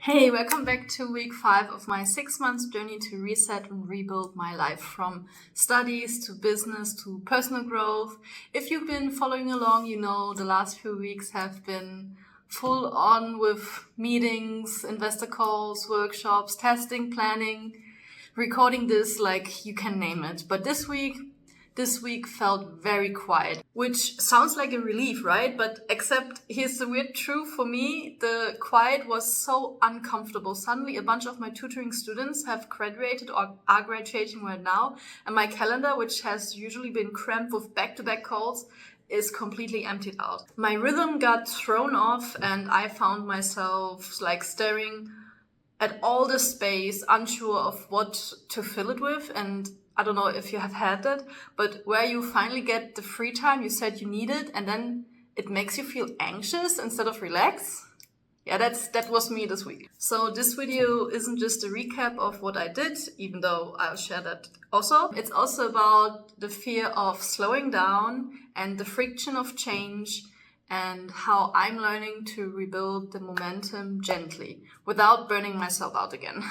Hey, welcome back to week 5 of my 6 month journey to reset and rebuild my life from studies to business to personal growth. If you've been following along, you know the last few weeks have been full on with meetings, investor calls, workshops, testing, planning, recording this, like you can name it. But this week felt very quiet, which sounds like a relief, right? But except here's the weird truth for me, the quiet was so uncomfortable. Suddenly a bunch of my tutoring students have graduated or are graduating right now, and my calendar, which has usually been crammed with back-to-back calls, is completely emptied out. My rhythm got thrown off and I found myself like staring at all the space, unsure of what to fill it with. And I don't know if you have had that, but where you finally get the free time you said you needed, and then it makes you feel anxious instead of relaxed. Yeah, that was me this week. So this video isn't just a recap of what I did, even though I'll share that also. It's also about the fear of slowing down and the friction of change and how I'm learning to rebuild the momentum gently without burning myself out again.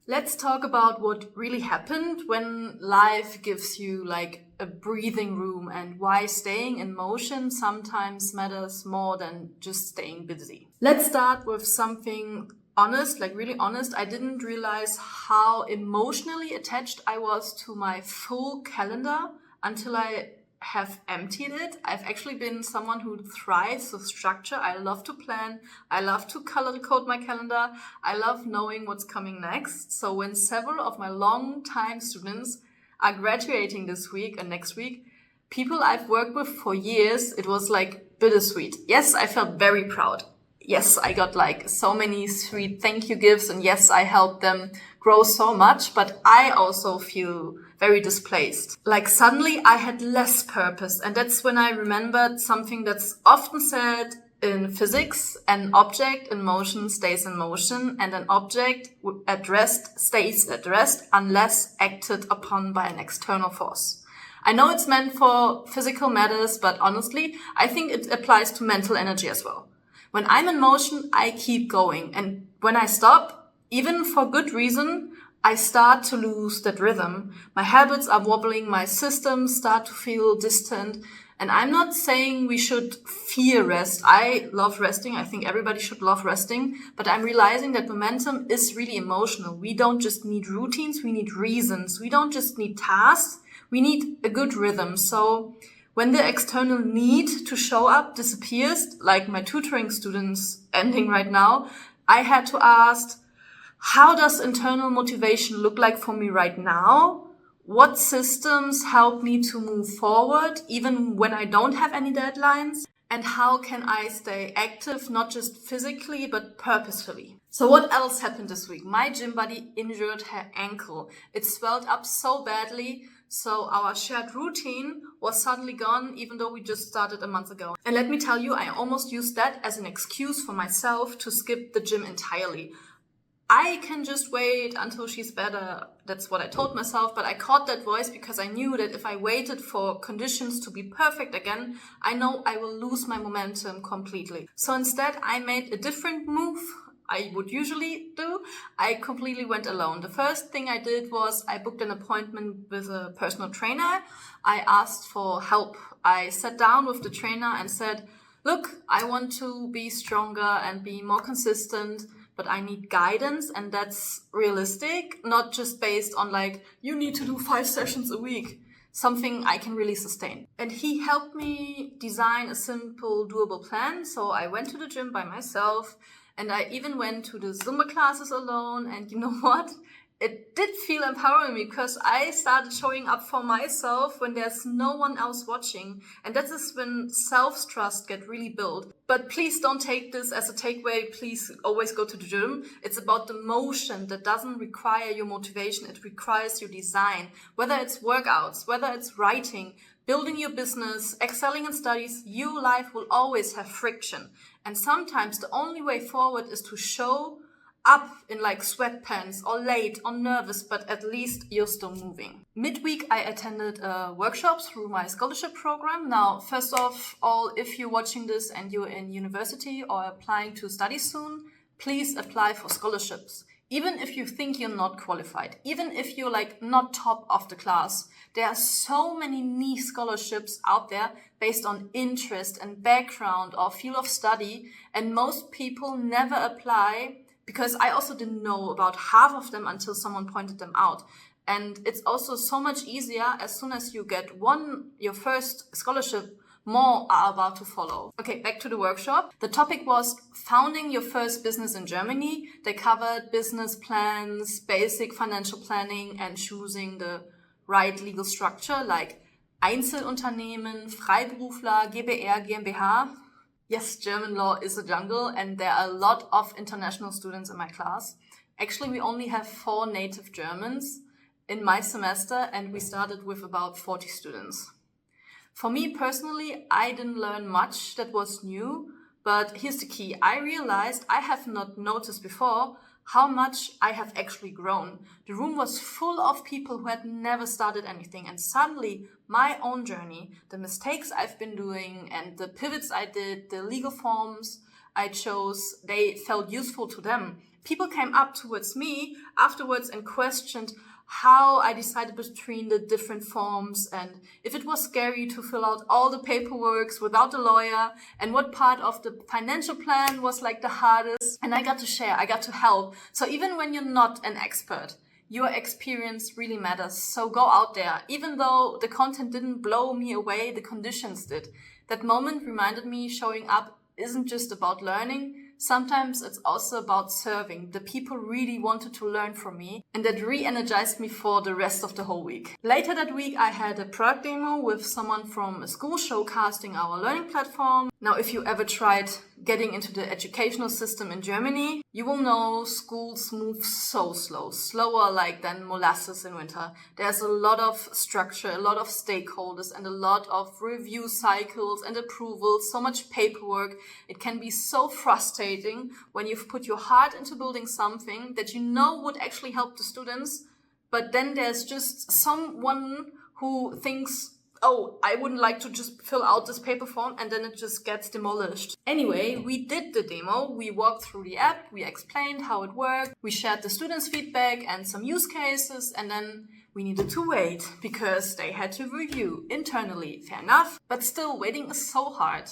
Let's talk about what really happened when life gives you like a breathing room and why staying in motion sometimes matters more than just staying busy. Let's start with something honest, like really honest. I didn't realize how emotionally attached I was to my full calendar until I have emptied it. I've actually been someone who thrives with structure. I love to plan. I love to color code my calendar. I love knowing what's coming next. So when several of my long-time students are graduating this week and next week, people I've worked with for years, it was like bittersweet. Yes, I felt very proud. Yes, I got like so many sweet thank you gifts, and yes, I helped them grow so much, but I also feel very displaced. Like suddenly I had less purpose, and that's when I remembered something that's often said in physics: an object in motion stays in motion, and an object at rest stays at rest unless acted upon by an external force. I know it's meant for physical matters, but honestly, I think it applies to mental energy as well. When I'm in motion, I keep going. And when I stop, even for good reason, I start to lose that rhythm. My habits are wobbling, my systems start to feel distant. And I'm not saying we should fear rest. I love resting. I think everybody should love resting. But I'm realizing that momentum is really emotional. We don't just need routines, we need reasons. We don't just need tasks, we need a good rhythm. So when the external need to show up disappears, like my tutoring students ending right now, I had to ask, how does internal motivation look like for me right now? What systems help me to move forward, even when I don't have any deadlines? And how can I stay active, not just physically, but purposefully? So what else happened this week? My gym buddy injured her ankle. It swelled up so badly. So our shared routine was suddenly gone, even though we just started a month ago. And let me tell you, I almost used that as an excuse for myself to skip the gym entirely. I can just wait until she's better. That's what I told myself. But I caught that voice because I knew that if I waited for conditions to be perfect again, I know I will lose my momentum completely. So instead, I made a different move I would usually do. I completely went alone. The first thing I did was I booked an appointment with a personal trainer. I asked for help. I sat down with the trainer and said, look, I want to be stronger and be more consistent, but I need guidance, and that's realistic, not just based on like, you need to do 5 sessions a week, something I can really sustain. And he helped me design a simple, doable plan. So I went to the gym by myself, and I even went to the Zumba classes alone. And you know what? It did feel empowering me because I started showing up for myself when there's no one else watching. And that is when self-trust get really built. But please don't take this as a takeaway. Please always go to the gym. It's about the motion that doesn't require your motivation. It requires your design. Whether it's workouts, whether it's writing, building your business, excelling in studies, your life will always have friction. And sometimes the only way forward is to show up in like sweatpants or late or nervous, but at least you're still moving. Midweek, I attended a workshop through my scholarship program. Now, first of all, if you're watching this and you're in university or applying to study soon, please apply for scholarships. Even if you think you're not qualified, even if you're like not top of the class, there are so many niche scholarships out there based on interest and background or field of study. And most people never apply because I also didn't know about half of them until someone pointed them out. And it's also so much easier as soon as you get your first scholarship, more are about to follow. Okay, back to the workshop. The topic was founding your first business in Germany. They covered business plans, basic financial planning, and choosing the right legal structure like Einzelunternehmen, Freiberufler, GbR, GmbH. Yes, German law is a jungle, and there are a lot of international students in my class. Actually, we only have 4 native Germans in my semester, and we started with about 40 students. For me personally, I didn't learn much that was new, but here's the key. I realized I have not noticed before how much I have actually grown. The room was full of people who had never started anything, and suddenly my own journey, the mistakes I've been doing and the pivots I did, the legal forms I chose, they felt useful to them. People came up towards me afterwards and questioned how I decided between the different forms and if it was scary to fill out all the paperwork without a lawyer and what part of the financial plan was like the hardest. And I got to share, I got to help. So even when you're not an expert, your experience really matters. So go out there. Even though the content didn't blow me away, the conditions did. That moment reminded me showing up isn't just about learning. Sometimes it's also about serving. The people really wanted to learn from me, and that re-energized me for the rest of the whole week. Later that week, I had a product demo with someone from a school showcasing our learning platform. Now, if you ever tried getting into the educational system in Germany, you will know schools move so slow, slower like than molasses in winter. There's a lot of structure, a lot of stakeholders, and a lot of review cycles and approvals, so much paperwork. It can be so frustrating when you've put your heart into building something that you know would actually help the students, but then there's just someone who thinks, oh, I wouldn't like to just fill out this paper form, and then it just gets demolished. Anyway, we did the demo. We walked through the app. We explained how it worked. We shared the students' feedback and some use cases, and then we needed to wait because they had to review internally. Fair enough, but still waiting is so hard.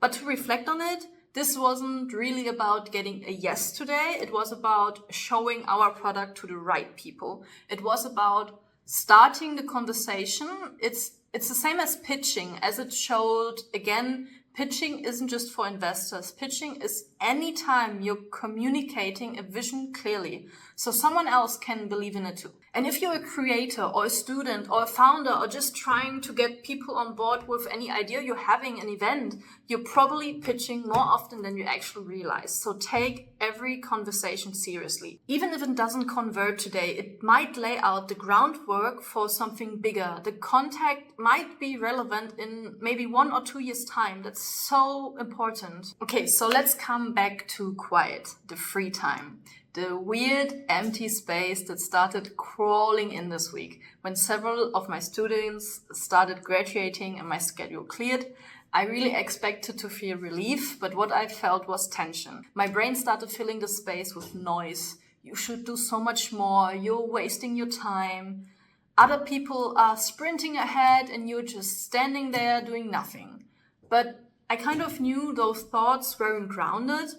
But to reflect on it, this wasn't really about getting a yes today. It was about showing our product to the right people. It was about starting the conversation. It's the same as pitching, as it showed. Again, pitching isn't just for investors. Pitching is anytime you're communicating a vision clearly, so someone else can believe in it too. And if you're a creator or a student or a founder or just trying to get people on board with any idea you're having an event, you're probably pitching more often than you actually realize. So take every conversation seriously. Even if it doesn't convert today, it might lay out the groundwork for something bigger. The contact might be relevant in maybe 1 or 2 years' time. That's so important. Okay, so let's come back to quiet, the free time. The weird empty space that started crawling in this week. When several of my students started graduating and my schedule cleared, I really expected to feel relief, but what I felt was tension. My brain started filling the space with noise. You should do so much more. You're wasting your time. Other people are sprinting ahead and you're just standing there doing nothing. But I kind of knew those thoughts weren't grounded.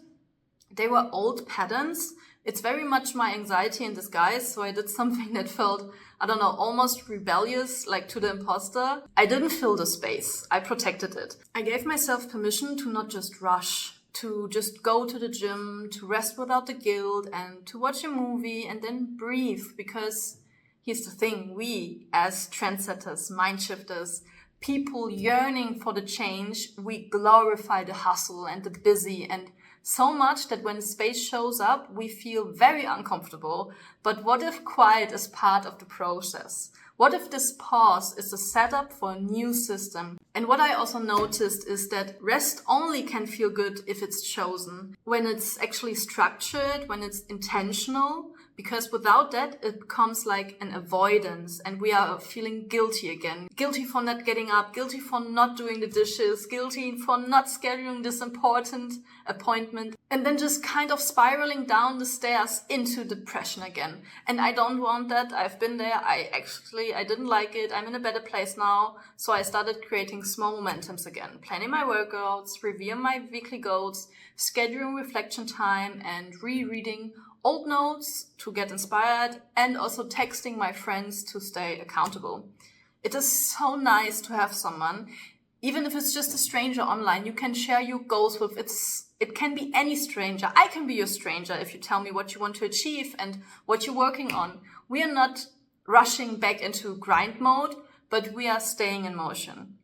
They were old patterns. It's very much my anxiety in disguise, so I did something that felt, I don't know, almost rebellious, like to the imposter. I didn't fill the space. I protected it. I gave myself permission to not just rush, to just go to the gym, to rest without the guilt, and to watch a movie and then breathe. Because here's the thing, we as trendsetters, mind shifters, people yearning for the change, we glorify the hustle and the busy, and so much that when space shows up, we feel very uncomfortable. But what if quiet is part of the process? What if this pause is a setup for a new system? And what I also noticed is that rest only can feel good if it's chosen, when it's actually structured, when it's intentional, because without that, it becomes like an avoidance and we are feeling guilty again. Guilty for not getting up, guilty for not doing the dishes, guilty for not scheduling this important appointment, and then just kind of spiraling down the stairs into depression again. And I don't want that. I've been there. I didn't like it. I'm in a better place now. So I started creating small momentums again, planning my workouts, reviewing my weekly goals, scheduling reflection time, and rereading old notes to get inspired, and also texting my friends to stay accountable. It is so nice to have someone, even if it's just a stranger online, you can share your goals with. It can be any stranger. I can be your stranger if you tell me what you want to achieve and what you're working on. We are not rushing back into grind mode, but we are staying in motion.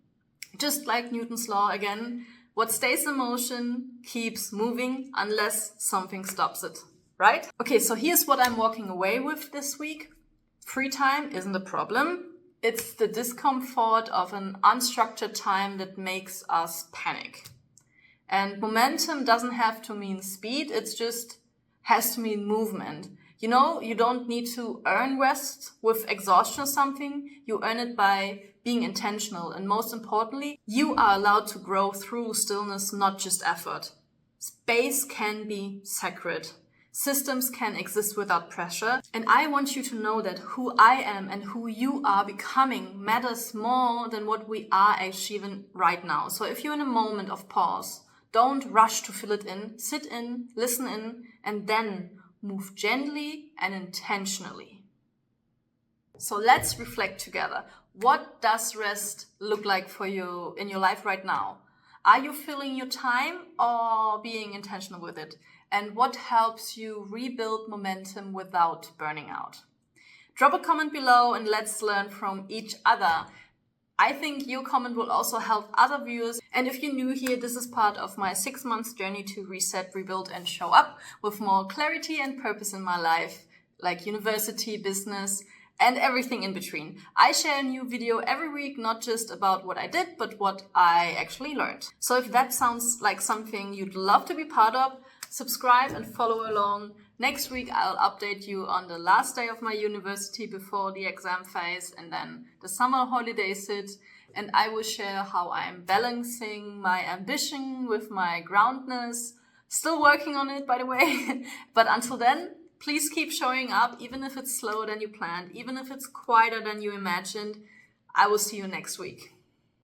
Just like Newton's law again, what stays in motion keeps moving unless something stops it. Right? Okay, so here's what I'm walking away with this week. Free time isn't a problem. It's the discomfort of an unstructured time that makes us panic. And momentum doesn't have to mean speed. It just has to mean movement. You know, you don't need to earn rest with exhaustion or something. You earn it by being intentional. And most importantly, you are allowed to grow through stillness, not just effort. Space can be sacred. Systems can exist without pressure. And I want you to know that who I am and who you are becoming matters more than what we are achieving right now. So if you're in a moment of pause, don't rush to fill it in. Sit in, listen in, and then move gently and intentionally. So let's reflect together. What does rest look like for you in your life right now? Are you filling your time or being intentional with it? And what helps you rebuild momentum without burning out? Drop a comment below and let's learn from each other. I think your comment will also help other viewers. And if you're new here, this is part of my 6 months journey to reset, rebuild, and show up with more clarity and purpose in my life, like university, business, and everything in between. I share a new video every week, not just about what I did, but what I actually learned. So if that sounds like something you'd love to be part of, subscribe and follow along. Next week, I'll update you on the last day of my university before the exam phase, and then the summer holidays hit. And I will share how I'm balancing my ambition with my groundness. Still working on it, by the way. But until then, please keep showing up, even if it's slower than you planned, even if it's quieter than you imagined. I will see you next week.